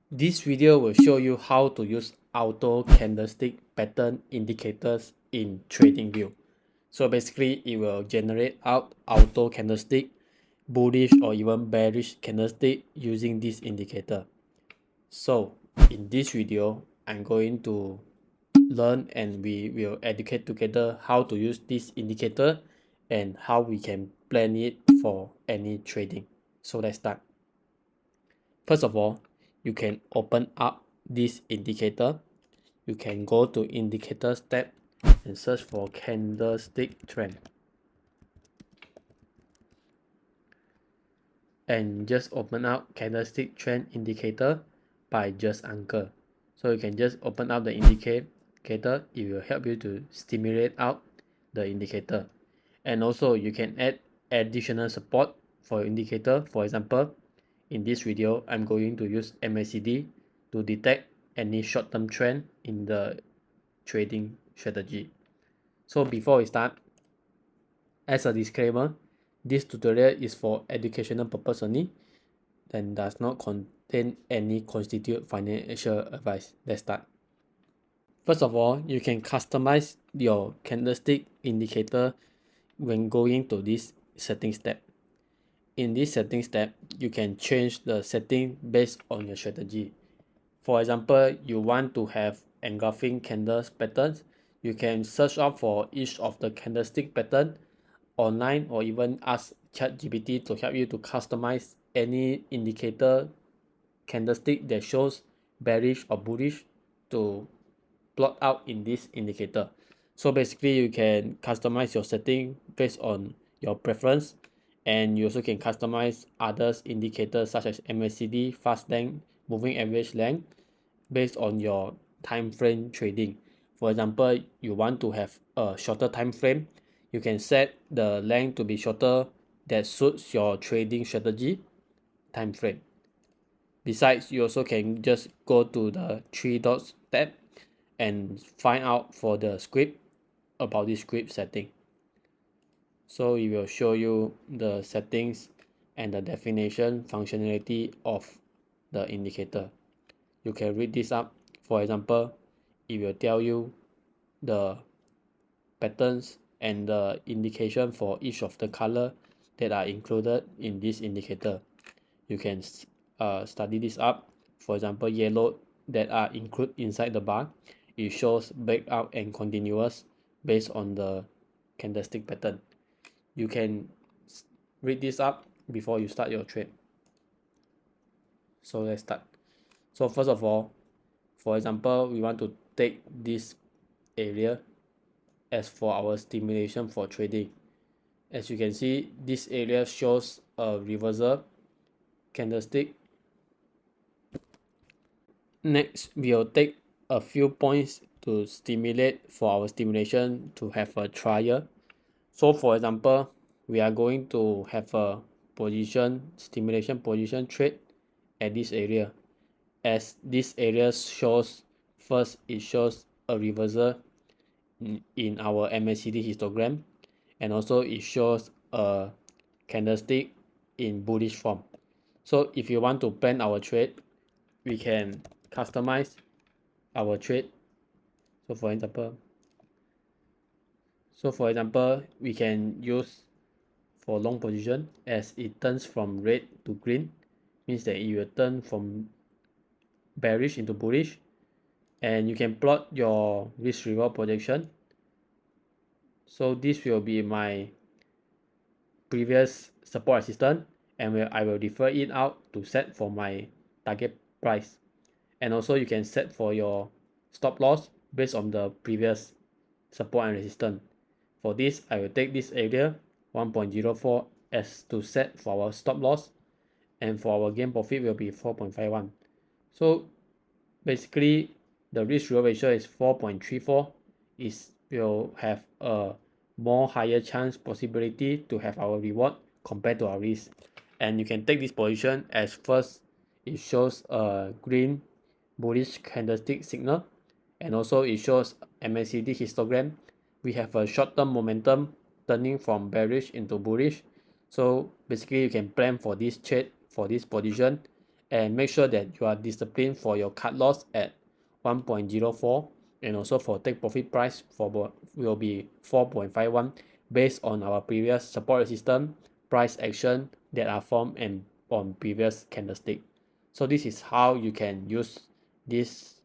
This video will show you how to use auto candlestick pattern indicators in TradingView. So basically it will generate out auto candlestick, bullish or even bearish candlestick using this indicator. So in this video, I'm going to learn and we will educate together how to use this indicator and how we can plan it for any trading. So let's start. First of all, you can open up this indicator. You can go to indicators tab and search for candlestick trend. And just open up candlestick trend indicator by just anchor. So you can just open up the indicator. It will help you to stimulate out the indicator. And also you can add additional support for your indicator. For example, in this video, I'm going to use MACD to detect any short-term trend in the trading strategy. So before we start, as a disclaimer, this tutorial is for educational purpose only and does not contain any constitute financial advice. Let's start. First of all, you can customize your candlestick indicator when going to this settings tab. In this settings tab, you can change the setting based on your strategy. For example, you want to have engulfing candles patterns, you can search up for each of the candlestick pattern online or even ask ChatGPT to help you to customize any indicator candlestick that shows bearish or bullish to plot out in this indicator. So basically you can customize your setting based on your preference, and you also can customize others indicators such as MACD, fast length, moving average length based on your time frame trading. For example, you want to have a shorter time frame, you can set the length to be shorter that suits your trading strategy time frame. Besides, you also can just go to the three dots tab and find out for the script about this script setting. So it will show you the settings and the definition functionality of the indicator. You can read this up. For example, it will tell you the patterns and the indication for each of the color that are included in this indicator. You can study this up. For example, yellow that are included inside the bar, it shows breakout and continuous based on the candlestick pattern. You can read this up before you start your trade. So let's start. So first of all, for example, we want to take this area as for our stimulation for trading. As you can see, this area shows a reversal candlestick. Next, we'll take a few points to stimulate for our stimulation to have a trial. So for example, we are going to have a stimulation position trade at this area. As this area shows, first it shows a reversal in our MACD histogram, and also it shows a candlestick in bullish form. So if you want to plan our trade, we can customize our trade. So for example, we can use for long position as it turns from red to green, means that it will turn from bearish into bullish, and you can plot your risk reward projection. So this will be my previous support resistance, and I will refer it out to set for my target price. And also you can set for your stop loss based on the previous support and resistance. For this, I will take this area 1.04 as to set for our stop loss, and for our gain profit will be 4.51. So basically the risk reward ratio is 4.34. Will have a more higher chance possibility to have our reward compared to our risk. And you can take this position as first it shows a green bullish candlestick signal, and also it shows MACD histogram. We have a short-term momentum turning from bearish into bullish. So basically you can plan for this trade for this position, and make sure that you are disciplined for your cut loss at 1.04, and also for take profit price will be 4.51 based on our previous support resistance price action that are formed and on previous candlestick. So this is how you can use this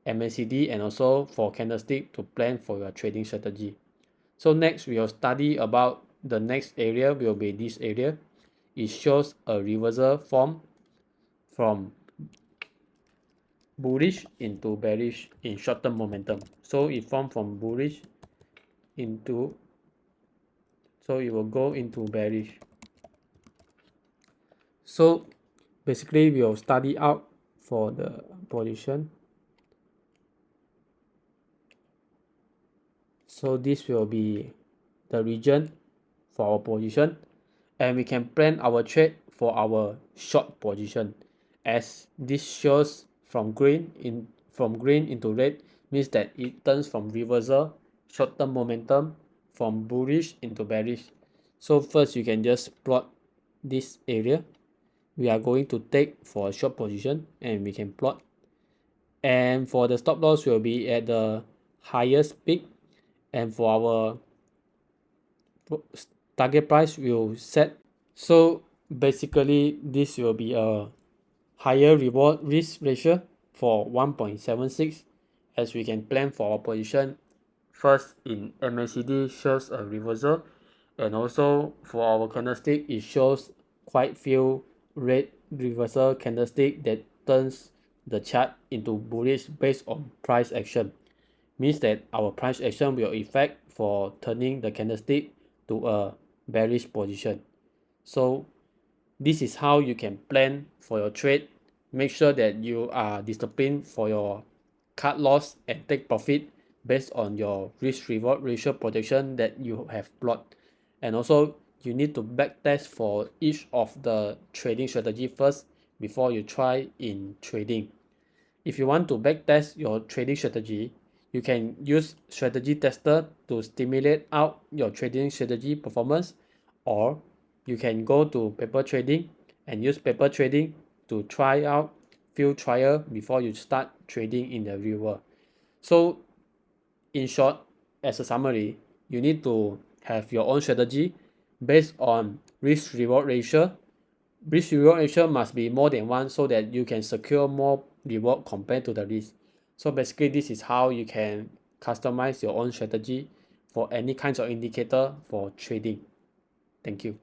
MACD and also for candlestick to plan for your trading strategy. So next we will study about the next area will be this area. It shows a reversal form from bullish into bearish in short-term momentum. So it formed from bullish into, so it will go into bearish. So basically we will study out for the position. So this will be the region for our position, and we can plan our trade for our short position, as this shows from green into red means that it turns from reversal short-term momentum from bullish into bearish. So first you can just plot this area we are going to take for a short position, and we can plot, and for the stop loss will be at the highest peak, and for our target price will set. So basically this will be a higher reward risk ratio for 1.76, as we can plan for our position first in MACD shows a reversal, and also for our candlestick it shows quite few red reversal candlestick that turns the chart into bullish based on price action, means that our price action will effect for turning the candlestick to a bearish position. So this is how you can plan for your trade. Make sure that you are disciplined for your cut loss and take profit based on your risk reward ratio projection that you have plotted. And also you need to backtest for each of the trading strategy first before you try in trading. If you want to backtest your trading strategy, you can use strategy tester to stimulate out your trading strategy performance, or you can go to paper trading and use paper trading to try out few trial before you start trading in the real world. So in short, as a summary, you need to have your own strategy based on risk reward ratio. Risk reward ratio must be more than 1 so that you can secure more reward compared to the risk. So basically this is how you can customize your own strategy for any kinds of indicator for trading. Thank you.